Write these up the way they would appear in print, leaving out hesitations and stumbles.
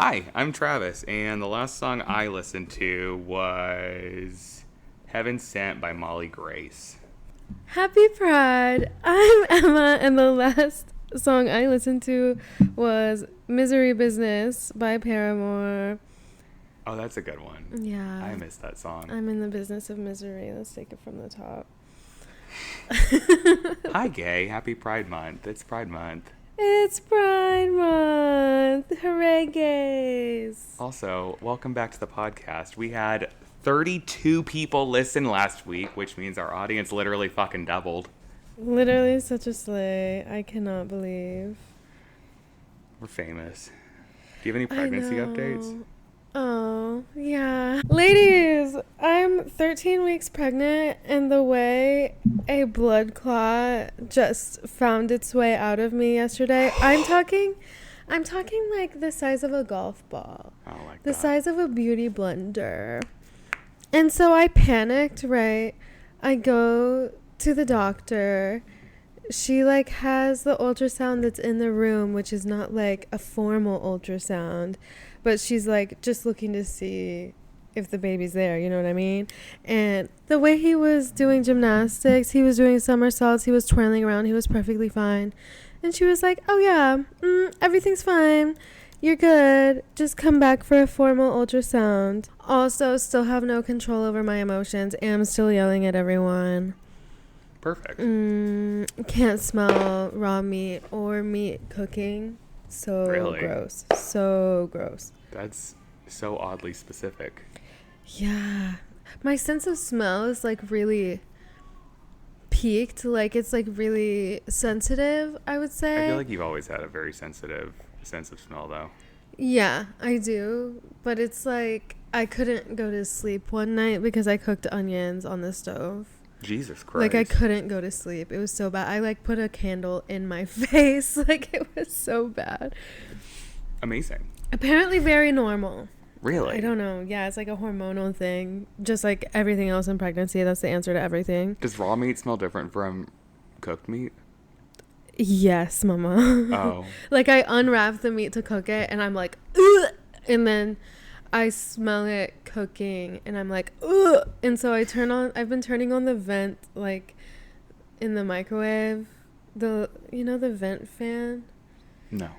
Hi, I'm Travis, and the last song I listened to was Heaven Sent by Molly Grace. Happy Pride! I'm Emma, and the last song I listened to was Misery Business by Paramore. Oh, that's a good one. Yeah. I missed that song. I'm in the business of misery. Let's take it from the top. Hi, gay. Happy Pride Month. It's Pride Month. It's Pride Month! Hooray, gays! Also, welcome back to the podcast. We had 32 people listen last week, which means our audience literally fucking doubled. Literally such a slay. I cannot believe. We're famous. Do you have any pregnancy updates? Oh, yeah. Ladies, I'm 13 weeks pregnant, and the way a blood clot just found its way out of me yesterday, I'm talking like the size of a golf ball. Oh, like the that. size of a beauty blender. And so I panicked, right? I go to the doctor. She has the ultrasound that's in the room, which is not a formal ultrasound, but she's just looking to see if the baby's there, you know what I mean? And the way he was doing gymnastics, he was doing somersaults, he was twirling around, he was perfectly fine. And she was like, oh yeah, everything's fine. You're good. Just come back for a formal ultrasound. Also, still have no control over my emotions. Am still yelling at everyone. Perfect. Can't smell raw meat or meat cooking. So Really? gross. So gross. That's so oddly specific. Yeah. My sense of smell is really peaked. It's really sensitive, I would say. I feel like you've always had a very sensitive sense of smell, though. Yeah, I do. But it's I couldn't go to sleep one night because I cooked onions on the stove. Jesus Christ. I couldn't go to sleep. It was so bad. I put a candle in my face. It was so bad. Amazing. Apparently very normal. Really? I don't know. Yeah, it's a hormonal thing. Just like everything else in pregnancy, that's the answer to everything. Does raw meat smell different from cooked meat? Yes, mama. Oh. I unwrap the meat to cook it and I'm like, ugh! And then I smell it cooking and I'm like, ugh! And so I've been turning on the vent in the microwave. The vent fan? No.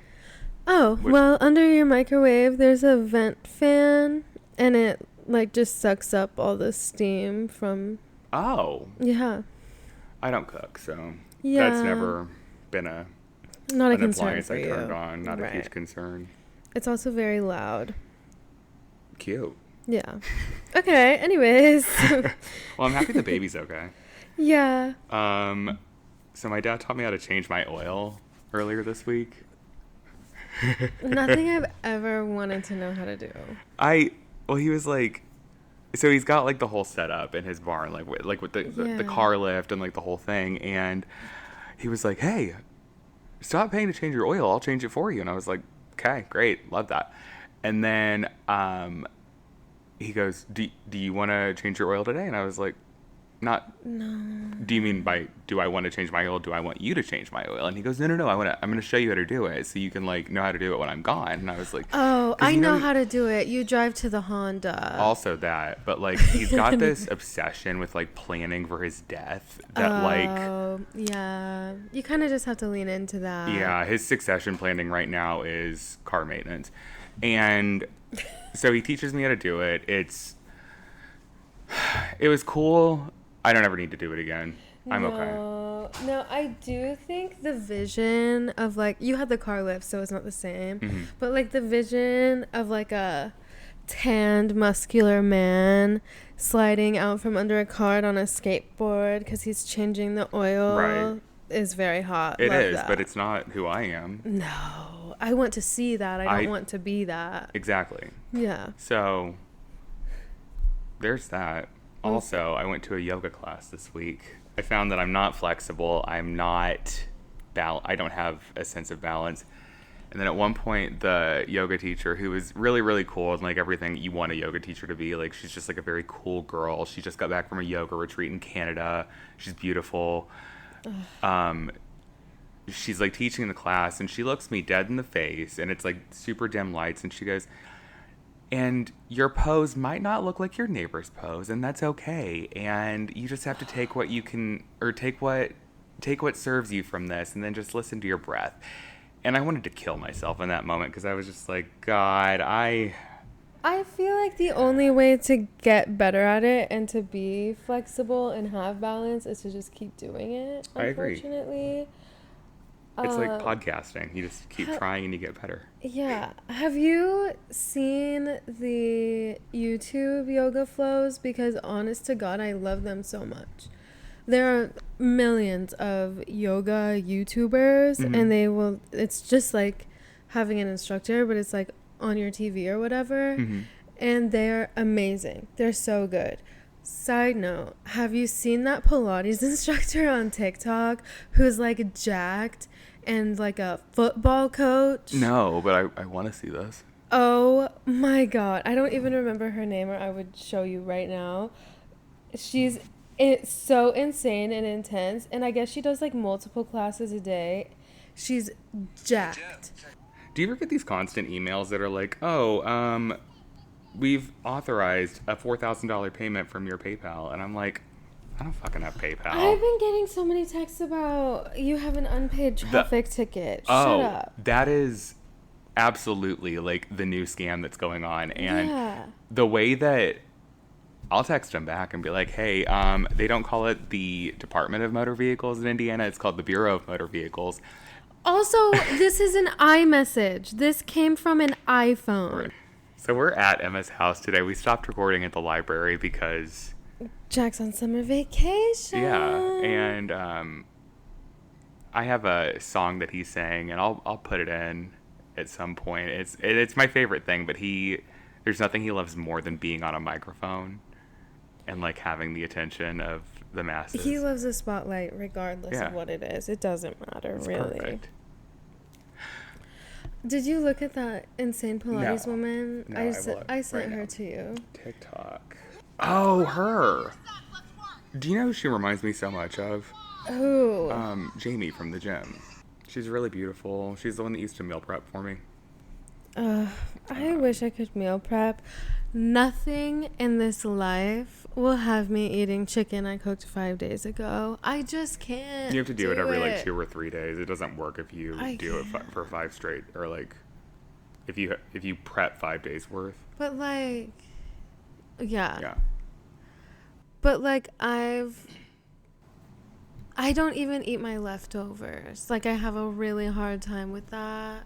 Oh, well, under your microwave there's a vent fan and it just sucks up all the steam from. Oh. Yeah. I don't cook, so yeah. That's never been an concern appliance for I you. turned on. Not Right. a huge concern. It's also very loud. Cute. Yeah. Okay, anyways. Well, I'm happy the baby's okay. Yeah. So my dad taught me how to change my oil earlier this week. Nothing I've ever wanted to know how to do. He was so he's got the whole setup in his barn, with the car lift and the whole thing, and he was like, hey, stop paying to change your oil, I'll change it for you. And I was like, okay, great, love that. And then he goes, do you want to change your oil today? And I was like, no. Do you mean do I want to change my oil? Do I want you to change my oil? And he goes, no. I'm going to show you how to do it so you can know how to do it when I'm gone. And I was like, oh, I know how to do it. You drive to the Honda. Also that, but he's got this obsession with planning for his death that yeah, you kind of just have to lean into that. Yeah, his succession planning right now is car maintenance. And so he teaches me how to do it. It was cool. I don't ever need to do it again. I'm okay. No, I do think the vision of you had the car lift, so it's not the same. Mm-hmm. But the vision of a tanned, muscular man sliding out from under a cart on a skateboard because he's changing the oil Right. is very hot. It Love is, that. but it's not who I am. No, I want to see that. I don't want to be that. Exactly. Yeah. So there's that. Also, I went to a yoga class this week. I found that I'm not flexible. I don't have a sense of balance. And then at one point, the yoga teacher, who was really, really cool and everything you want a yoga teacher to be, she's just a very cool girl. She just got back from a yoga retreat in Canada. She's beautiful. she's like teaching the class, and she looks me dead in the face, and it's like super dim lights, and she goes, and your pose might not look like your neighbor's pose, and that's okay. And you just have to take what you can, or take what serves you from this, and then just listen to your breath. And I wanted to kill myself in that moment, because I was just like, God, I feel like the only way to get better at it and to be flexible and have balance is to just keep doing it, unfortunately. I agree. It's like podcasting. You just keep trying and you get better. Yeah. Have you seen the YouTube yoga flows? Because honest to God, I love them so much. There are millions of yoga YouTubers, and it's just like having an instructor, but it's like on your TV or whatever. And they're amazing. They're so good. Side note, have you seen that Pilates instructor on TikTok who's like jacked and like a football coach? No, but I want to see this. Oh my God. I don't even remember her name, or I would show you right now. It's so insane and intense, and I guess she does like multiple classes a day. She's jacked. Do you ever get these constant emails that are like, we've authorized a $4,000 payment from your PayPal? And I'm like, I don't fucking have PayPal. I've been getting so many texts about you have an unpaid traffic ticket. Shut up. That is absolutely like the new scam that's going on. And the way that I'll text them back and be like, hey, they don't call it the Department of Motor Vehicles in Indiana. It's called the Bureau of Motor Vehicles. Also, this is an iMessage. This came from an iPhone. So we're at Emma's house today. We stopped recording at the library because Jack's on summer vacation. Yeah, and I have a song that he sang, and I'll put it in at some point. It's my favorite thing, but there's nothing he loves more than being on a microphone and like having the attention of the masses. He loves the spotlight regardless of what it is. It doesn't matter, it's really. Perfect. Did you look at that insane Pilates woman? No, I sent her to you. TikTok. Oh, her. Do you know who she reminds me so much of? Who? Jamie from the gym. She's really beautiful. She's the one that used to meal prep for me. I wish I could meal prep. Nothing in this life will have me eating chicken I cooked 5 days ago. I just can't. You have to do it every like 2 or 3 days. It doesn't work if you do it for 5 straight, or like if you prep 5 days worth. But like, yeah. But like I don't even eat my leftovers. Like I have a really hard time with that.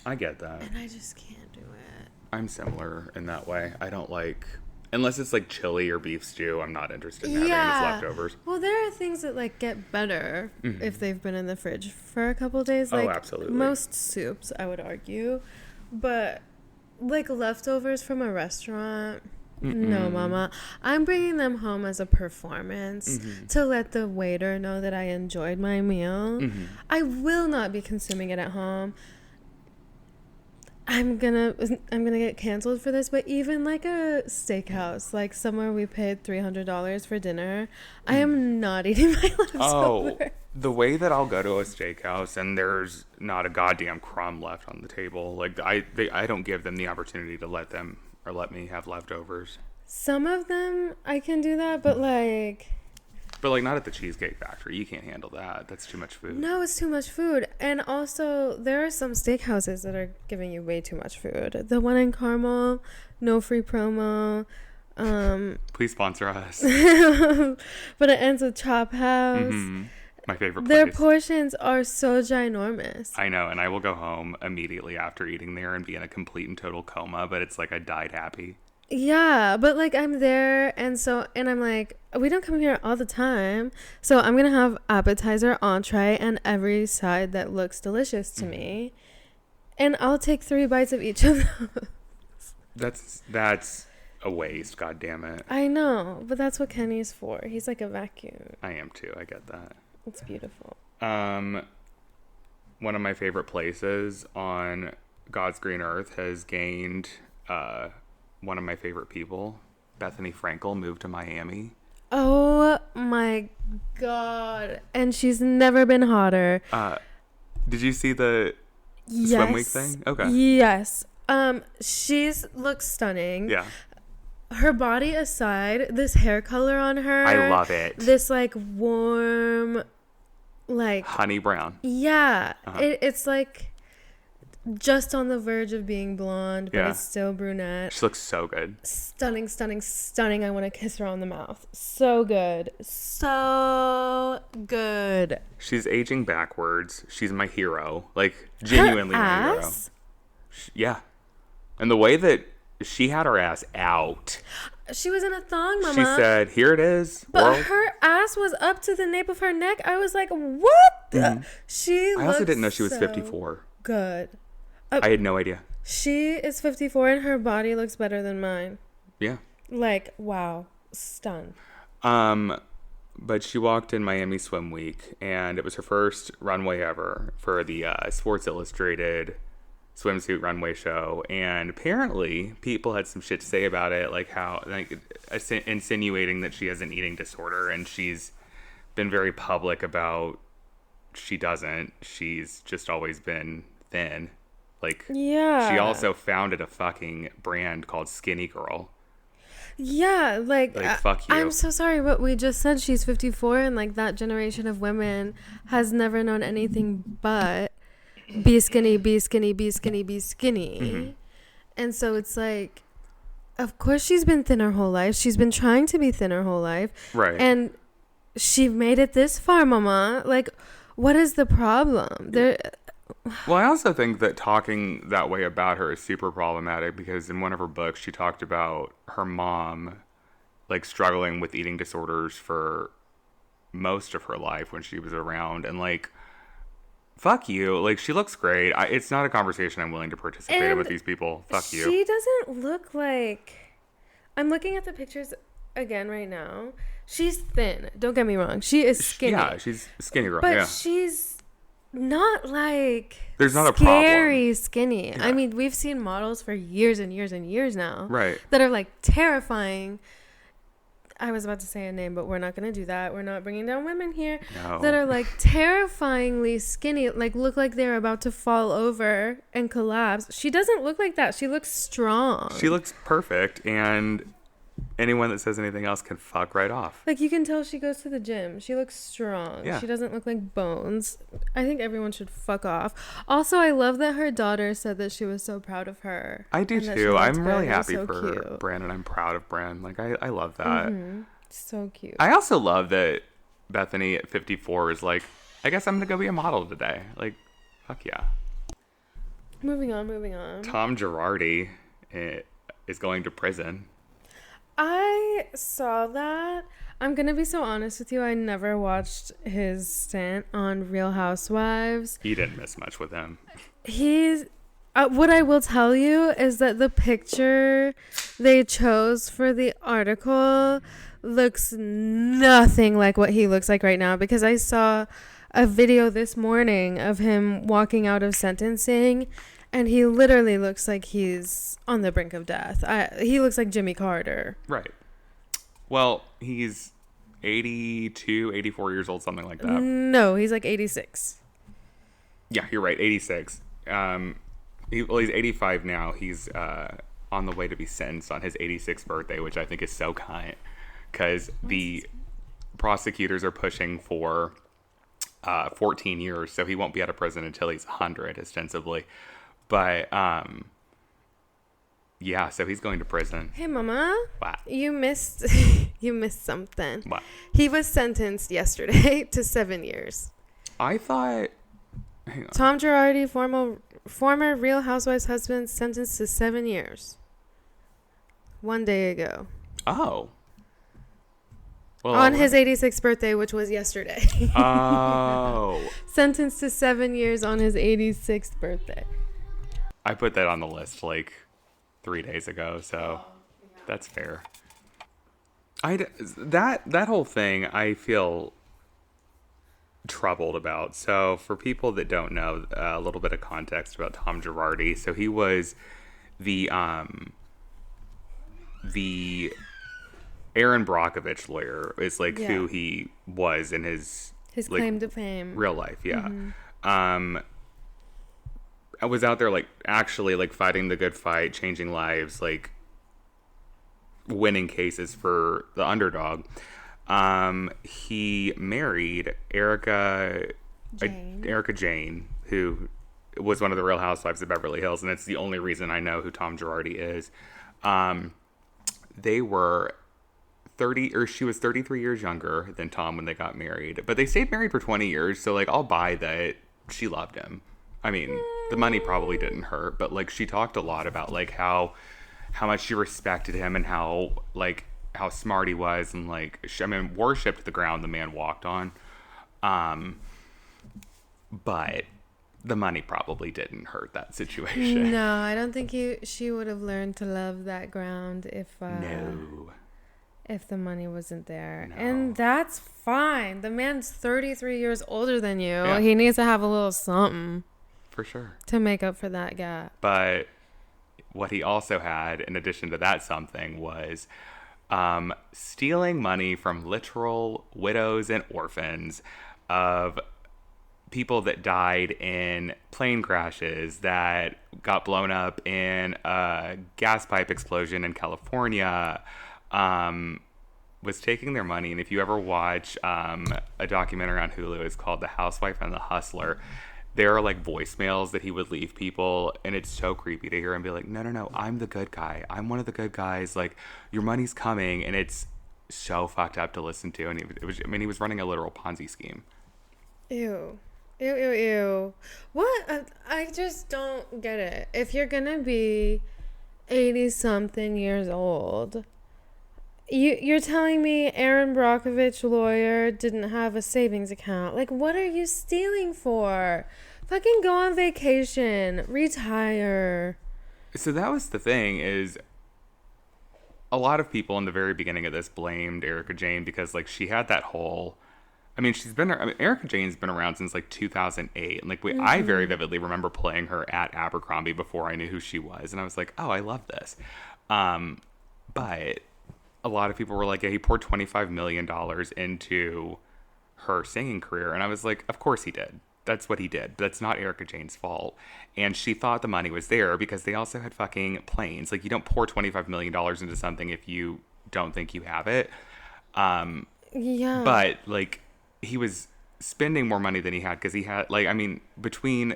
I get that. And I just can't do it. I'm similar in that way. I don't like, unless it's like chili or beef stew, I'm not interested in having as leftovers. Well, there are things that like get better if they've been in the fridge for a couple days. Like absolutely. Most soups, I would argue. But like leftovers from a restaurant, no, mama. I'm bringing them home as a performance to let the waiter know that I enjoyed my meal. I will not be consuming it at home. I'm gonna get canceled for this, but even like a steakhouse, like somewhere we paid $300 for dinner, I am not eating my leftovers. The way that I'll go to a steakhouse and there's not a goddamn crumb left on the table, like I don't give them the opportunity to let me have leftovers. Some of them I can do that, but like not at the Cheesecake Factory. You can't handle that. That's too much food. No, it's too much food. And also, there are some steakhouses that are giving you way too much food. The one in Carmel, no free promo. Please sponsor us. But it ends with Chop House. My favorite place. Their portions are so ginormous. I know, and I will go home immediately after eating there and be in a complete and total coma, but it's like I died happy. Yeah, but like I'm there, and I'm like, we don't come here all the time, so I'm gonna have appetizer, entree, and every side that looks delicious to me, and I'll take 3 bites of each of those. That's a waste. God damn it. I know, but that's what Kenny's for. He's like a vacuum. I am too. I get that. It's beautiful. One of my favorite places on God's green earth has gained one of my favorite people. Bethenny Frankel moved to Miami. Oh my God. And she's never been hotter. Did you see the swim week thing? Okay. Yes. She's looks stunning. Yeah. Her body aside, this hair color on her. I love it. This like warm, like honey brown. Yeah. It's like just on the verge of being blonde, but it's still brunette. She looks so good. Stunning, stunning, stunning. I want to kiss her on the mouth. So good. So good. She's aging backwards. She's my hero. Like, genuinely my hero. Yeah. And the way that she had her ass out. She was in a thong, Mama. She said, here it is. But world. her ass was up to the nape of her neck. I was like, what? Mm-hmm. I also didn't know she was 54. Good. I had no idea. She is 54 and her body looks better than mine. Yeah. Like, wow. Stunned. But she walked in Miami Swim Week, and it was her first runway ever for the Sports Illustrated swimsuit runway show. And apparently, people had some shit to say about it, like how, like, insinuating that she has an eating disorder, and she's been very public about she doesn't. She's just always been thin. Like, yeah. She also founded a fucking brand called Skinny Girl. Yeah, like fuck you. I'm so sorry, but we just said she's 54, and like that generation of women has never known anything but be skinny, be skinny, be skinny, be skinny. Mm-hmm. And so it's like, of course she's been thin her whole life. She's been trying to be thin her whole life. Right. And she made it this far, Mama. Like, what is the problem? Well, I also think that talking that way about her is super problematic, because in one of her books, she talked about her mom, like, struggling with eating disorders for most of her life when she was around. And, like, fuck you. Like, she looks great. It's not a conversation I'm willing to participate in with these people. Fuck you. She doesn't look like... I'm looking at the pictures again right now. She's thin. Don't get me wrong. She is skinny. Yeah, she's a skinny girl. But she's... not like there's not scary a problem. Skinny. Yeah. I mean, we've seen models for years and years and years now, right? That are like terrifying. I was about to say a name, but we're not going to do that. We're not bringing down women here. No. That are like terrifyingly skinny, like look like they're about to fall over and collapse. She doesn't look like that. She looks strong. She looks perfect, and anyone that says anything else can fuck right off. Like, you can tell she goes to the gym. She looks strong. Yeah. She doesn't look like bones. I think everyone should fuck off. Also, I love that her daughter said that she was so proud of her. I do too. I'm really happy so for cute. Brandon. I'm proud of Brand. Like, I love that. Mm-hmm. So cute. I also love that Bethenny at 54 is like, I guess I'm going to go be a model today. Like, fuck yeah. Moving on. Tom Girardi is going to prison. I saw that. I'm going to be so honest with you. I never watched his stint on Real Housewives. You didn't miss much with him. He's... what I will tell you is that the picture they chose for the article looks nothing like what he looks like right now, because I saw a video this morning of him walking out of sentencing, and he literally looks like he's on the brink of death. He looks like Jimmy Carter. Right. Well, he's 82, 84 years old, something like that. No, he's like 86. Yeah, you're right, 86. He's 85 now. He's on the way to be sentenced on his 86th birthday, which I think is so kind, because the prosecutors are pushing for 14 years, so he won't be out of prison until he's 100, ostensibly. But, yeah, so he's going to prison. Hey, Mama. What? You missed something. What? He was sentenced yesterday to 7 years. I thought... Hang on. Tom Girardi, former Real Housewives husband, sentenced to 7 years. 1 day ago. Oh. Well, on his 86th birthday, which was yesterday. Oh. Sentenced to 7 years on his 86th birthday. I put that on the list like 3 days ago, so that's fair. That whole thing, I feel troubled about. So for people that don't know, a little bit of context about Tom Girardi. So he was the Aaron Brockovich lawyer is like who he was in his like, claim to fame, real life. Yeah. Mm-hmm. was out there, like, actually, like, fighting the good fight, changing lives, like, winning cases for the underdog. He married Erica Jane, who was one of the Real Housewives of Beverly Hills, and it's the only reason I know who Tom Girardi is. They were she was 33 years younger than Tom when they got married, but they stayed married for 20 years, so, like, I'll buy that she loved him. I mean, the money probably didn't hurt, but, like, she talked a lot about, like, how much she respected him and how smart he was, and, like, worshipped the ground the man walked on. But the money probably didn't hurt that situation. No, I don't think she would have learned to love that ground if the money wasn't there. No. And that's fine. The man's 33 years older than you. Yeah. He needs to have a little something. For sure. To make up for that gap. But what he also had, in addition to that something, was stealing money from literal widows and orphans of people that died in plane crashes, that got blown up in a gas pipe explosion in California, was taking their money. And if you ever watch a documentary on Hulu, it's called The Housewife and the Hustler. There are, like, voicemails that he would leave people, and it's so creepy to hear him be like, no, I'm the good guy. I'm one of the good guys. Like, your money's coming, and it's so fucked up to listen to. And he was running a literal Ponzi scheme. Ew. What? I just don't get it. If you're gonna be 80-something years old, you're telling me Aaron Brockovich, lawyer, didn't have a savings account. Like, what are you stealing for? Fucking go on vacation. Retire. So that was the thing, is a lot of people in the very beginning of this blamed Erica Jane because, like, she had that whole... Erica Jane's been around since, like, 2008. And, like, I very vividly remember playing her at Abercrombie before I knew who she was. And I was like, oh, I love this. But a lot of people were like, yeah, he poured $25 million into her singing career. And I was like, of course he did. That's what he did. That's not Erica Jane's fault. And she thought the money was there because they also had fucking planes. Like, you don't pour $25 million into something if you don't think you have it. Yeah. But, like, he was spending more money than he had because he had, like, I mean, between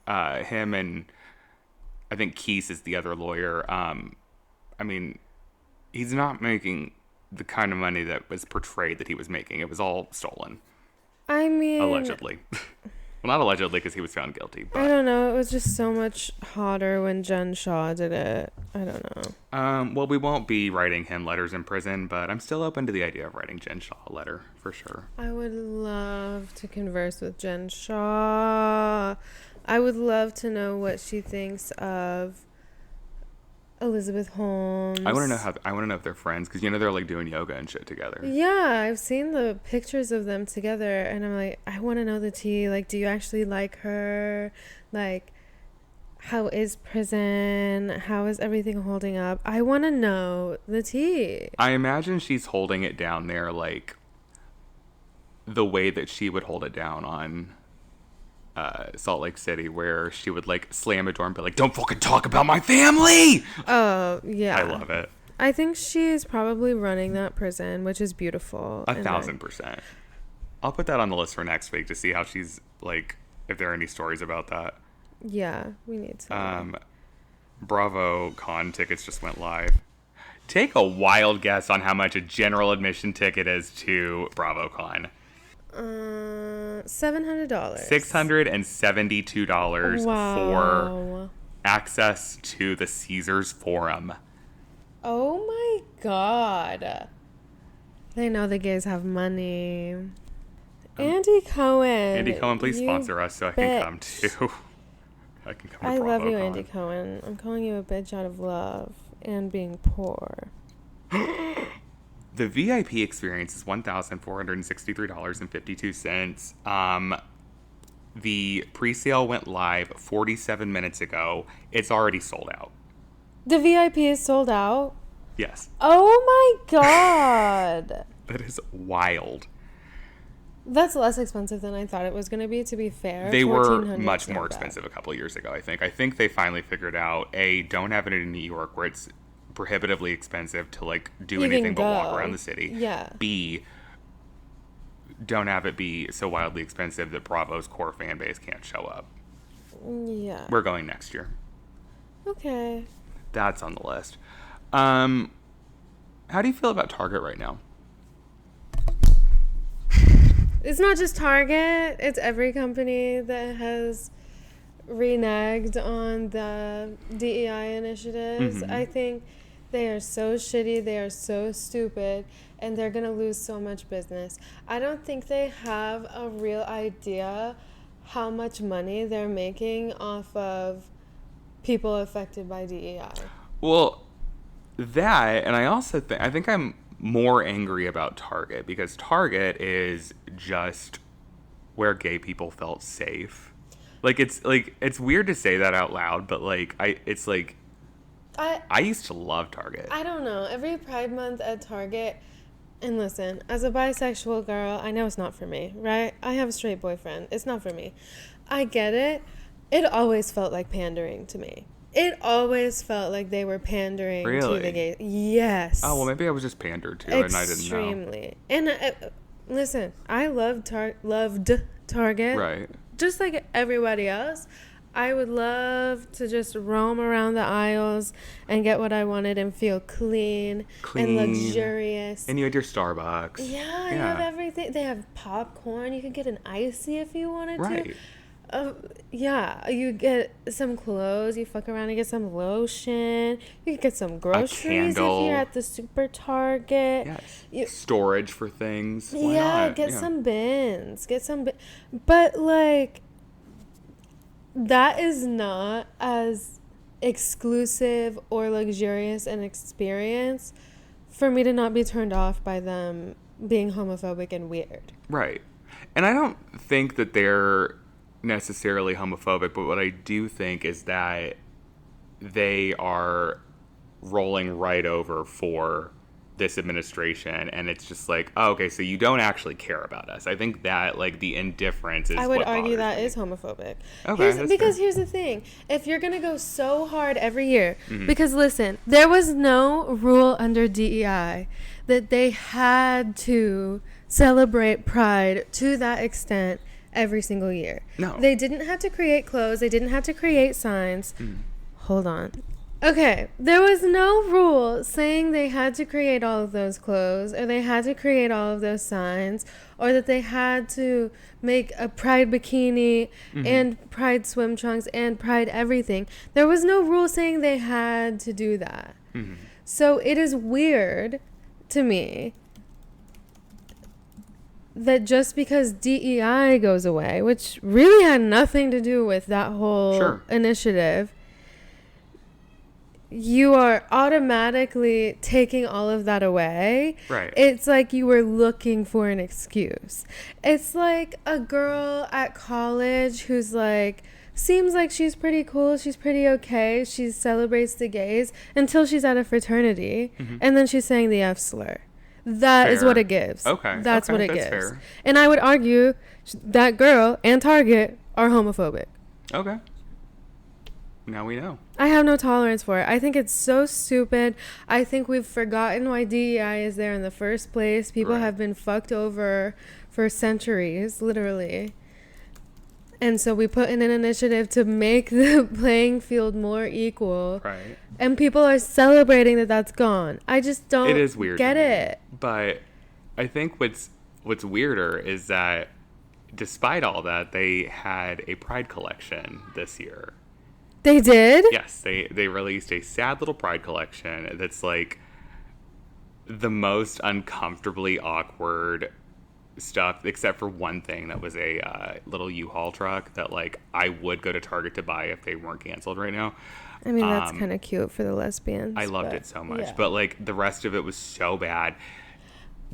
him and I think Keese is the other lawyer. I mean, he's not making the kind of money that was portrayed that he was making. It was all stolen. I mean... Allegedly. Well, not allegedly because he was found guilty. But. I don't know. It was just so much hotter when Jen Shaw did it. I don't know. Well, we won't be writing him letters in prison, but I'm still open to the idea of writing Jen Shaw a letter, for sure. I would love to converse with Jen Shaw. I would love to know what she thinks of Elizabeth Holmes. I want to know if they're friends because they're like doing yoga and shit together. Yeah, I've seen the pictures of them together, and I'm like, I want to know the tea. Like, do you actually like her? Like, how is prison? How is everything holding up? I want to know the tea. I imagine she's holding it down there like the way that she would hold it down on Salt Lake City, where she would like slam a door and be like, don't fucking talk about my family. Oh yeah, I love it. I think she's probably running that prison, which is beautiful. 1,000%. I'll put that on the list for next week to see how she's like, if there are any stories about that. Yeah, we need to. Bravo Con tickets just went live. Take a wild guess on how much a general admission ticket is to Bravo Con. $700. $672 for access to the Caesars Forum. Oh my god. They know the gays have money. Andy Cohen, please sponsor us so I can come too. I can come to I love you, BravoCon. Andy Cohen. I'm calling you a bitch out of love and being poor. The VIP experience is $1,463.52. The pre-sale went live 47 minutes ago. It's already sold out. The VIP is sold out? Yes. Oh my god. That is wild. That's less expensive than I thought it was going to be fair. They were much more expensive a couple of years ago, I think. I think they finally figured out, A, don't have it in New York where it's prohibitively expensive to, like, do anything but walk around the city. Yeah. B, don't have it be so wildly expensive that Bravo's core fan base can't show up. Yeah. We're going next year. Okay. That's on the list. How do you feel about Target right now? It's not just Target. It's every company that has reneged on the DEI initiatives. Mm-hmm. I think they are so shitty. They are so stupid. And they're going to lose so much business. I don't think they have a real idea how much money they're making off of people affected by DEI. Well, that, and I also I think I'm more angry about Target because Target is just where gay people felt safe. It's weird to say that out loud, but I used to love Target. I don't know. Every Pride Month at Target, and listen, as a bisexual girl, I know it's not for me, right? I have a straight boyfriend. It's not for me. I get it. It always felt like pandering to me. It always felt like they were pandering to the gays. Yes. Oh, well, maybe I was just pandered to, and I didn't know. Extremely. And listen, I loved Target. Right. Just like everybody else. I would love to just roam around the aisles and get what I wanted and feel clean and luxurious. And you had your Starbucks. Yeah, you have everything. They have popcorn. You could get an icy if you wanted to. Yeah, you get some clothes. You fuck around and get some lotion. You could get some groceries if you're at the super Target. Yes. Storage for things. Why not? Get some bins. But, like, that is not as exclusive or luxurious an experience for me to not be turned off by them being homophobic and weird. Right. And I don't think that they're necessarily homophobic, but what I do think is that they are rolling right over for this administration, and it's just like, oh, okay, so you don't actually care about us. I think that, like, the indifference is I would what argue that me. is homophobic. Okay, because here's the thing. If you're going to go so hard every year, because listen, there was no rule under DEI that they had to celebrate Pride to that extent every single year. No. They didn't have to create clothes. They didn't have to create signs. Hold on. Okay, there was no rule saying they had to create all of those clothes or they had to create all of those signs or that they had to make a Pride bikini and Pride swim trunks and Pride everything. There was no rule saying they had to do that. So it is weird to me that just because DEI goes away, which really had nothing to do with that whole initiative, you are automatically taking all of that away. Right. It's like you were looking for an excuse. It's like a girl at college who's like, seems like she's pretty cool, she's pretty okay, she celebrates the gays until she's at a fraternity, and then she's saying the F slur. That is what it gives. Okay. That's what it gives. Fair. And I would argue that girl and Target are homophobic. Okay. Now we know. I have no tolerance for it. I think it's so stupid. I think we've forgotten why DEI is there in the first place. People have been fucked over for centuries, literally. And so we put in an initiative to make the playing field more equal. Right. And people are celebrating that that's gone. I just don't It is weird get it. But I think what's weirder is that despite all that, they had a Pride collection this year. They did? Yes, they released a sad little Pride collection that's like the most uncomfortably awkward stuff, except for one thing that was a little U-Haul truck that like I would go to Target to buy if they weren't canceled right now. I mean, that's kind of cute for the lesbians. I loved it so much, yeah. But like the rest of it was so bad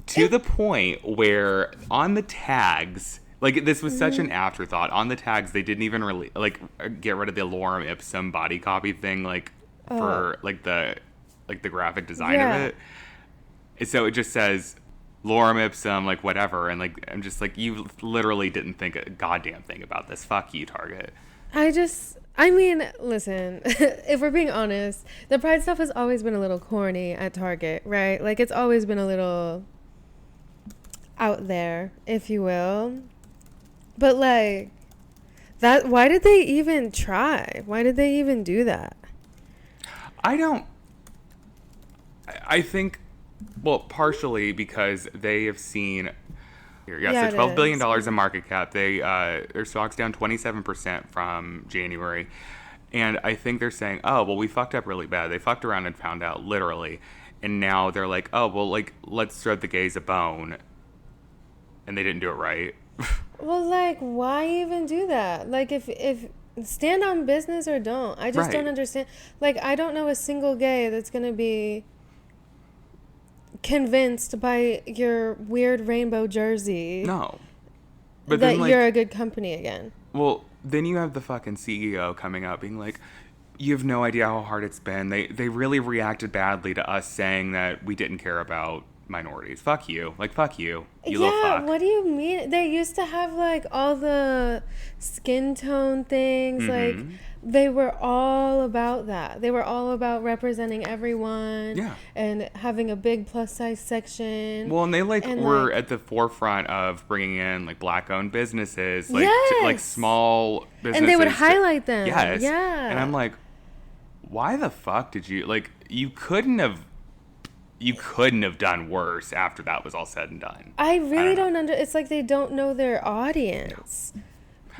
to the point where on the tags, like this was such an afterthought. On the tags, they didn't even really like get rid of the lorem ipsum body copy thing, like for like the graphic design of it. So it just says lorem ipsum, like whatever. And like, I'm just like, you literally didn't think a goddamn thing about this. Fuck you, Target. I mean, listen, if we're being honest, the Pride stuff has always been a little corny at Target, right? Like, it's always been a little out there, if you will. But, like, why did they even try? Why did they even do that? I think, well, partially because they have seen... So $12 billion in market cap. Their stock's down 27% from January. And I think they're saying, oh, well, we fucked up really bad. They fucked around and found out, literally. And now they're like, oh, well, like, let's throw the gays a bone. And they didn't do it right. Well, like, why even do that? Like, if stand on business or don't. I just don't understand. Like, I don't know a single gay that's going to be convinced by your weird rainbow jersey. No. But that you're a good company again. Well, then you have the fucking CEO coming out being like, you have no idea how hard it's been. They really reacted badly to us saying that we didn't care about minorities. Fuck you. Like, fuck you. You little fuck. What do you mean? They used to have, like, all the skin tone things. Like, they were all about that. They were all about representing everyone. Yeah. And having a big plus size section. Well, and they were at the forefront of bringing in like black-owned businesses, like like small businesses, and they would highlight them. Yes. Yeah. And I'm like, why the fuck did you like? You couldn't have done worse after that was all said and done. I really don't it's like they don't know their audience. No.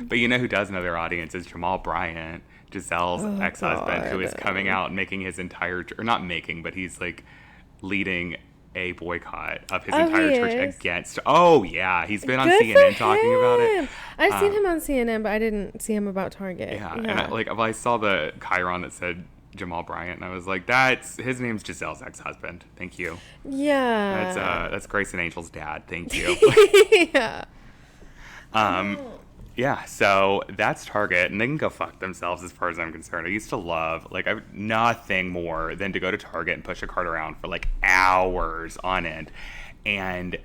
But you know who does know their audience is Jamal Bryant, Giselle's ex-husband, who is coming out and making his entire, or not making, but he's like leading a boycott of his entire church against. Oh yeah, he's been on CNN talking about it. I've seen him on CNN, but I didn't see him about Target. Yeah. And I saw the chyron that said Jamal Bryant, and I was like, his name's Giselle's ex-husband. Thank you. Yeah. That's Grace and Angel's dad. Thank you. Yeah. Yeah, so that's Target, and they can go fuck themselves as far as I'm concerned. I used to love, like, nothing more than to go to Target and push a cart around for, like, hours on end and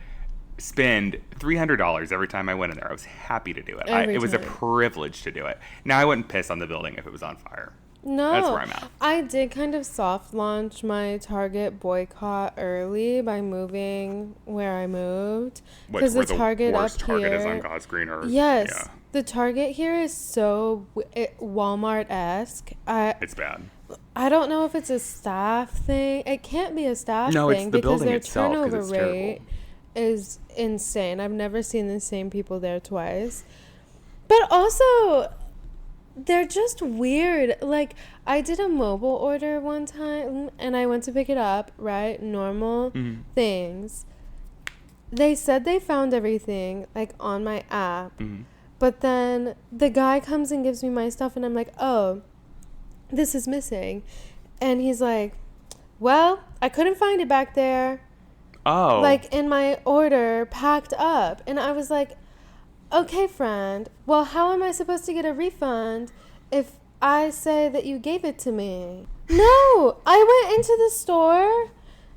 spend $300 every time I went in there. I was happy to do it. It was a privilege to do it. Now, I wouldn't piss on the building if it was on fire. No. That's where I'm at. I did kind of soft launch my Target boycott early by moving where I moved. Because the Target up here. Target is on God's green earth. Yes. Yeah. The Target here is so Walmart-esque. It's bad. I don't know if it's a staff thing. It can't be a staff thing because their turnover rate is insane. I've never seen the same people there twice. But also, they're just weird. Like, I did a mobile order one time and I went to pick it up, right? Normal things. They said they found everything, like, on my app. But then the guy comes and gives me my stuff and I'm like, oh, this is missing. And he's like, well, I couldn't find it back there. Oh. Like, in my order packed up. And I was like, okay, friend, well, how am I supposed to get a refund if I say that you gave it to me? No, I went into the store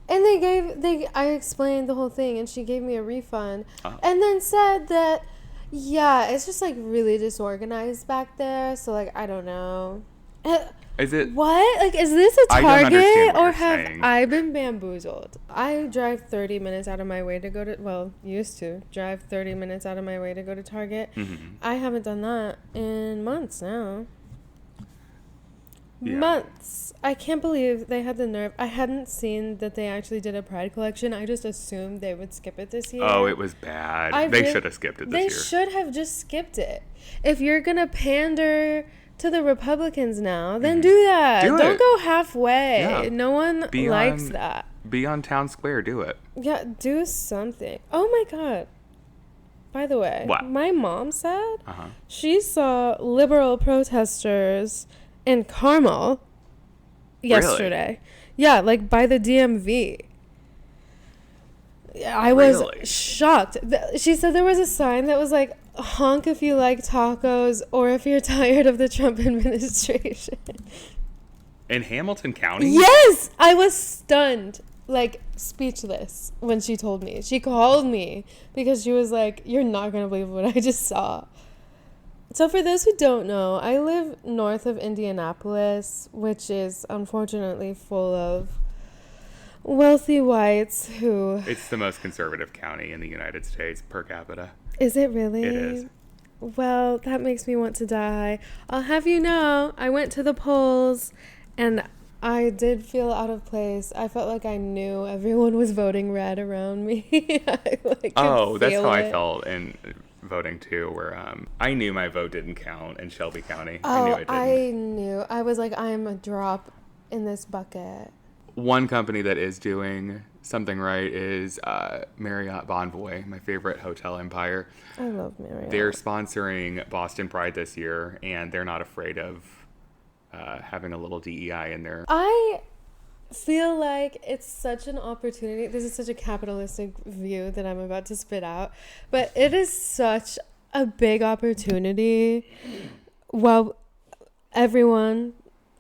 and I explained the whole thing and she gave me a refund and then said that, yeah, it's just like really disorganized back there. So like, I don't know. Is it what? Like, is this a Target or have saying. I been bamboozled? I drive 30 minutes out of my way to go to, used to drive 30 minutes out of my way to go to Target. I haven't done that in months now. Yeah. Months. I can't believe they had the nerve. I hadn't seen that they actually did a Pride collection. I just assumed they would skip it this year. Oh, it was bad. They should have skipped it this year. They should have just skipped it. If you're going to pander to the Republicans now, then do that. Don't go halfway. Yeah. No one likes that. Be on town square. Do it. Yeah, do something. Oh my God. By the way, my mom said she saw liberal protesters in Carmel yesterday. Really? Yeah, like by the DMV. I was shocked. She said there was a sign that was like, honk if you like tacos or if you're tired of the Trump administration. In Hamilton County? Yes! I was stunned. like speechless when she told me. She called me because she was like, you're not going to believe what I just saw. So for those who don't know, I live north of Indianapolis, which is unfortunately full of wealthy whites who... It's the most conservative county in the United States per capita. Is it really? It is. Well, that makes me want to die. I'll have you know, I went to the polls and I did feel out of place. I felt like I knew everyone was voting red around me. That's how I felt in voting too, where I knew my vote didn't count in Shelby County. Oh, I knew it didn't. I knew. I was like, I am a drop in this bucket. One company that is doing something right is Marriott Bonvoy, my favorite hotel empire. I love Marriott. They're sponsoring Boston Pride this year, and they're not afraid of having a little DEI in there. I feel like it's such an opportunity. This is such a capitalistic view that I'm about to spit out, but it is such a big opportunity. Well, everyone,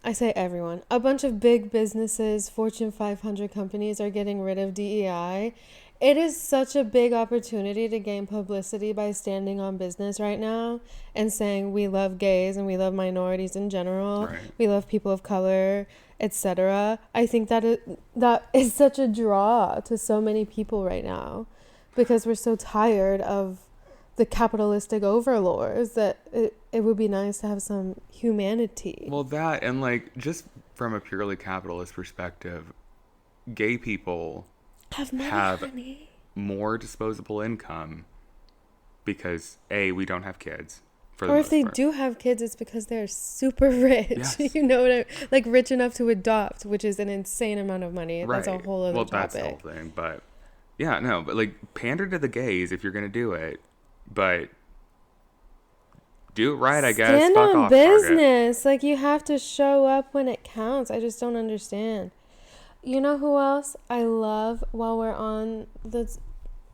I say everyone, a bunch of big businesses, Fortune 500 companies are getting rid of DEI. It is such a big opportunity to gain publicity by standing on business right now and saying we love gays and we love minorities in general. Right. We love people of color, etc. I think that is such a draw to so many people right now because we're so tired of the capitalistic overlords that it would be nice to have some humanity. Well, that and like just from a purely capitalist perspective, gay people have more disposable income because we don't have kids. Or if they do have kids, it's because they're super rich. Yes. You know what I like, rich enough to adopt, which is an insane amount of money. Right. That's a whole other topic. That's the whole thing. But but like pander to the gays if you're gonna do it, but do it right, I guess. Stand on business. Like you have to show up when it counts. I just don't understand. You know who else I love while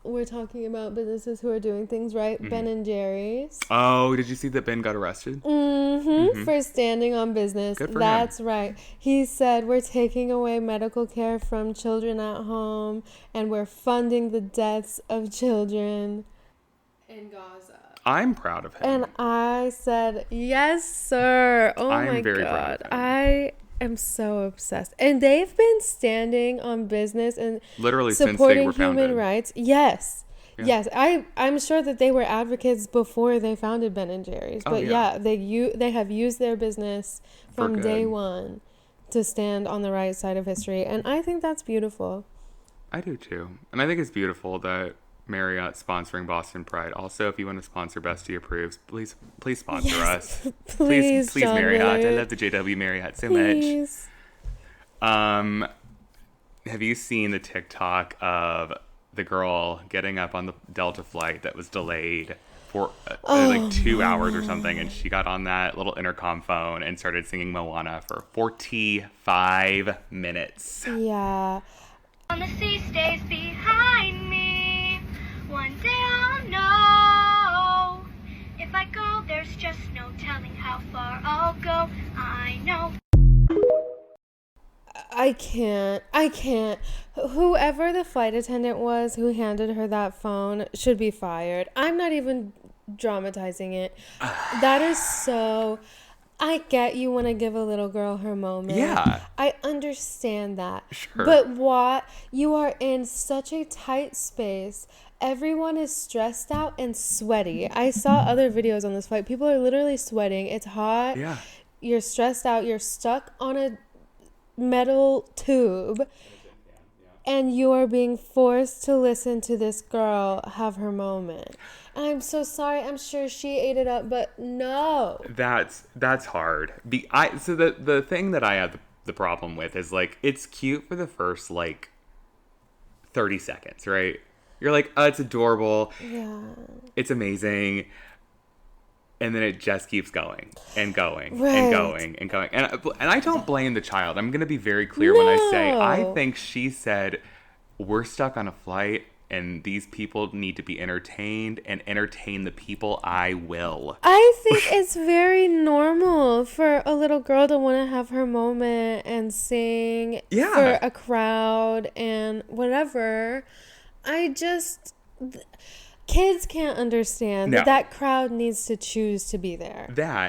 we're talking about businesses who are doing things right? Mm-hmm. Ben and Jerry's. Oh, did you see that Ben got arrested? For standing on business. Good for That's him. Right. He said we're taking away medical care from children at home and we're funding the deaths of children in Gaza. I'm proud of him. And I said, yes, sir. Oh my God. I am so obsessed. And they've been standing on business and literally supporting since they were human founded. rights. Yes. Yeah. Yes. I'm sure that they were advocates before they founded Ben and Jerry's. But they have used their business from day one to stand on the right side of history. And I think that's beautiful. I do too. And I think it's beautiful that Marriott sponsoring Boston Pride. Also, if you want to sponsor Bestie Approves, please sponsor us. Please Marriott. I love the JW Marriott so much. Have you seen the TikTok of the girl getting up on the Delta flight that was delayed for like 2 hours or something, and she got on that little intercom phone and started singing Moana for 45 minutes. Yeah. On the sea stays behind me. One day I'll know. If I go, there's just no telling how far I'll go. I know. I can't. Whoever the flight attendant was who handed her that phone should be fired. I'm not even dramatizing it. That is so... I get you want to give a little girl her moment. Yeah. I understand that. Sure. But what? You are in such a tight space. Everyone is stressed out and sweaty. I saw other videos on this flight. People are literally sweating. It's hot. Yeah. You're stressed out. You're stuck on a metal tube. And you are being forced to listen to this girl have her moment. I'm so sorry. I'm sure she ate it up, but no. That's hard. So the thing that I have the problem with is like it's cute for the first like 30 seconds, right? You're like, oh, it's adorable. Yeah. It's amazing. And then it just keeps going and going right. and going and going. And I don't blame the child. I'm going to be very clear when I say I think she said, we're stuck on a flight. and these people need to be entertained, and entertain the people I will. I think it's very normal for a little girl to want to have her moment and sing for a crowd and whatever. Kids can't understand that crowd needs to choose to be there.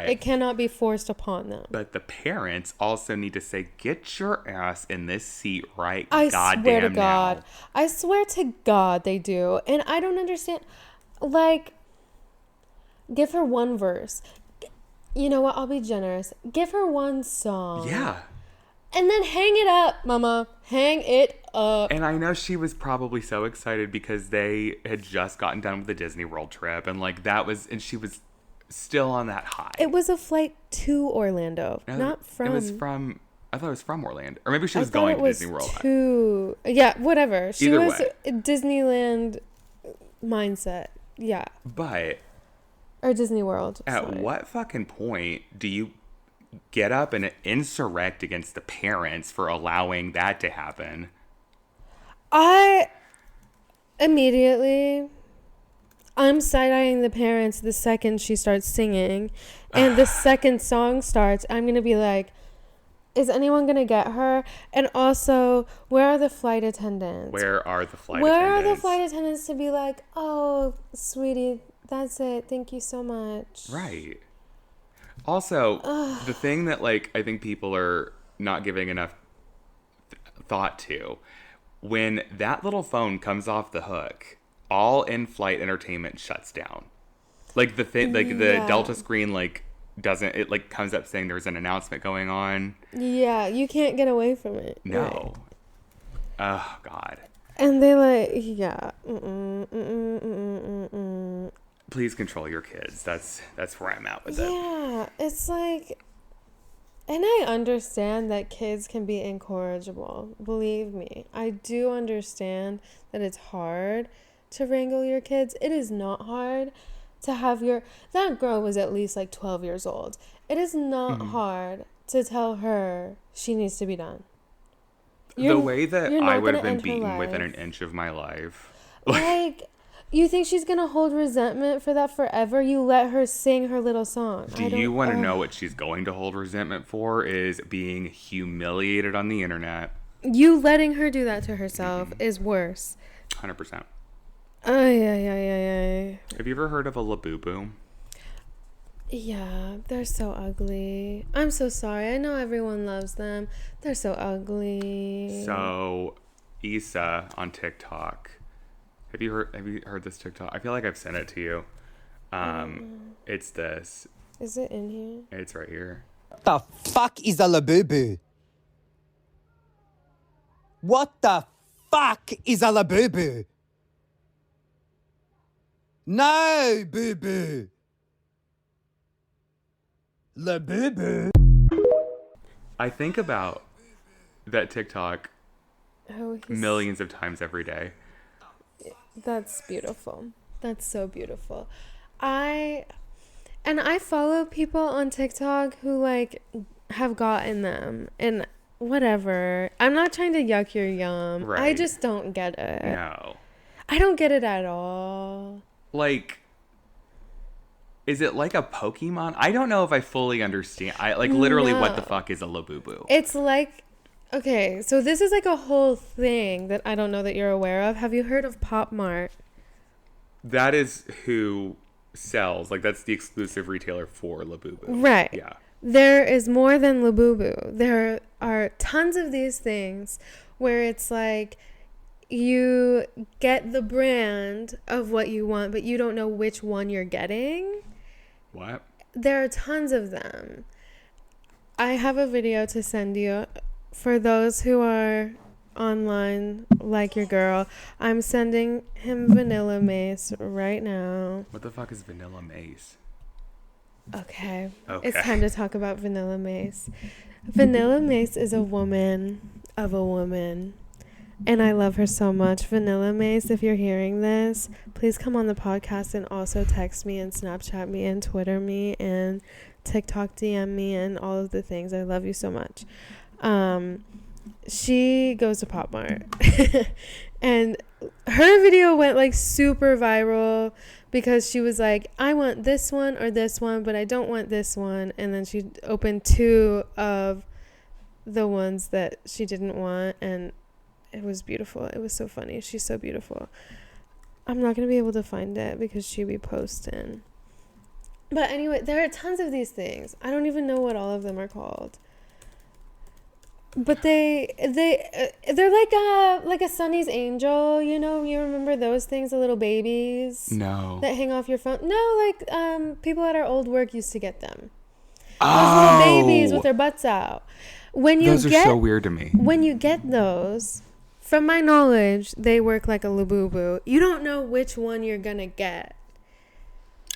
It cannot be forced upon them. But the parents also need to say, get your ass in this seat right I goddamn swear to God. now. I swear to God they do. And I don't understand. Like, give her one verse. You know what? I'll be generous. Give her one song. Yeah. And then hang it up, mama. Hang it up. And I know she was probably so excited because they had just gotten done with the Disney World trip. And like and she was still on that high. It was a flight to Orlando, not from. It was from, I thought it was from Orlando. Or maybe she was going to Disney World. Yeah, whatever. She Either was way. Disneyland mindset. Yeah. But. Or Disney World. At what fucking point do you get up and insurrect against the parents for allowing that to happen? I'm side-eyeing the parents the second she starts singing. And the second song starts, I'm going to be like, is anyone going to get her? And also, where are the flight attendants? Where are the flight attendants to be like, oh, sweetie, that's it. Thank you so much. Right. Also, the thing that, like, I think people are not giving enough thought to, when that little phone comes off the hook, all in-flight entertainment shuts down. Like, the thing, like, the Delta screen, like, doesn't, it, like, comes up saying there's an announcement going on. Yeah, you can't get away from it. No. Right. Oh, God. And they, like, Please control your kids. That's where I'm at with it. Yeah, it's like, and I understand that kids can be incorrigible. Believe me, I do understand that it's hard to wrangle your kids. It is not hard to have that girl was at least like 12 years old. It is not hard to tell her she needs to be done. The way that I would have been beaten within an inch of my life. Like, you think she's going to hold resentment for that forever? You let her sing her little song. Do you want to know what she's going to hold resentment for? Is being humiliated on the internet. You letting her do that to herself is worse. 100%. Ay. Have you ever heard of a Labubu? Yeah, they're so ugly. I'm so sorry. I know everyone loves them. They're so ugly. So, Issa on TikTok. Have you heard this TikTok? I feel like I've sent it to you. It's this. Is it in here? It's right here. What the fuck is a Labubu? What the fuck is a Labubu? No, boo-boo. Labubu. I think about that TikTok millions of times every day. That's beautiful. That's so beautiful. I follow people on TikTok who like have gotten them and whatever. I'm not trying to yuck your yum. Right. I just don't get it. No. I don't get it at all. Like, is it like a Pokemon? I don't know if I fully understand. Literally, what the fuck is a Labubu? It's like, okay, so this is like a whole thing that I don't know that you're aware of. Have you heard of Pop Mart? That is who sells, like, that's the exclusive retailer for Labubu. Right. Yeah. There is more than Labubu. There are tons of these things where it's like you get the brand of what you want, but you don't know which one you're getting. What? There are tons of them. I have a video to send you for those who are online like your girl. I'm sending him Vanilla Mace right now. What the fuck is Vanilla Mace? Okay. It's time to talk about Vanilla Mace. Vanilla Mace is a woman of a woman. And I love her so much. Vanilla Mace, if you're hearing this, please come on the podcast and also text me and Snapchat me and Twitter me and TikTok DM me and all of the things. I love you so much. she goes to Pop Mart. And her video went like super viral because she was like, I want this one or this one, but I don't want this one. And then she opened 2 of the ones that she didn't want, and it was beautiful. It was so funny. She's so beautiful. I'm not going to be able to find it because she'll be posting. But anyway, there are tons of these things. I don't even know what all of them are called. But they're like a Sunny's Angel, you know? You remember those things, the little babies? No. That hang off your phone? No, like people at our old work used to get them. Oh. Those little babies with their butts out. Those are so weird to me. When you get those, from my knowledge, they work like a Labubu. You don't know which one you're going to get.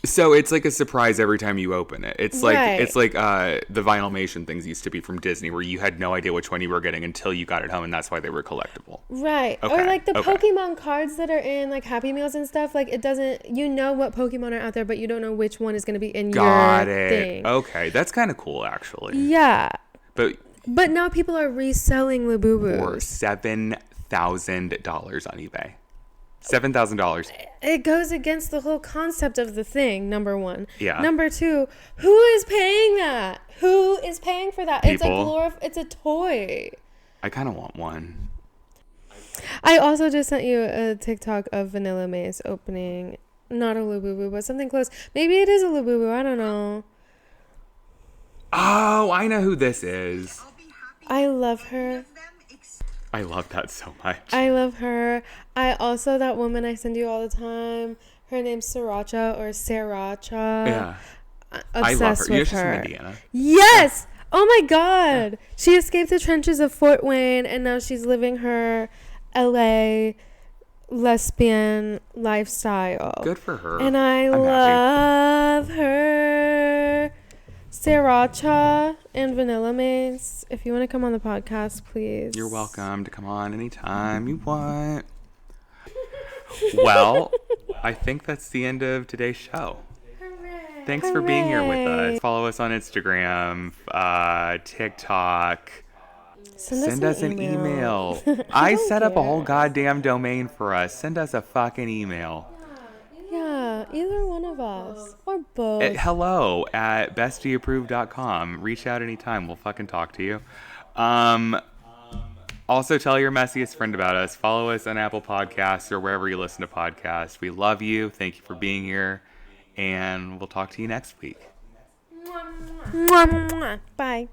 So it's like a surprise every time you open it. It's like Right. it's like the Vinylmation things used to be from Disney, where you had no idea which one you were getting until you got it home, and that's why they were collectible. Right. Okay, Or like the okay. Pokemon cards that are in like Happy Meals and stuff. Like it doesn't, you know what Pokemon are out there, but you don't know which one is going to be in Got your it. thing. Okay, that's kind of cool, actually. Yeah. But now people are reselling Labubus. for $7,000 on eBay. $7,000. It goes against the whole concept of the thing, number one. Yeah. Number two, who is paying that? Who is paying for that? People. It's a toy. I kind of want one. I also just sent you a TikTok of Vanilla Mace opening, not a Labubu, but something close. Maybe it is a Labubu. I don't know. Oh, I know who this is. I love her. I love that so much. I love her. I also, that woman I send you all the time, her name's Sriracha or Sriracha. Yeah. Obsessed I love her. with You're just her. from Indiana. Yes! Oh my God! She escaped the trenches of Fort Wayne, and now she's living her LA lesbian lifestyle. Good for her. And I'm happy. love her. Sriracha and Vanilla Mace, if you want to come on the podcast, please. You're welcome to come on anytime you want. Well, I think that's the end of today's show. Hooray. Thanks for being here with Hooray. us. Follow us on Instagram, TikTok. Send us an email. I set up a whole goddamn domain for us. Send us a fucking email. Yeah, either one of us. Or both. Hello at bestieapproved.com. Reach out anytime. We'll fucking talk to you. Also, tell your messiest friend about us. Follow us on Apple Podcasts or wherever you listen to podcasts. We love you. Thank you for being here. And we'll talk to you next week. Mwah, mwah. Bye.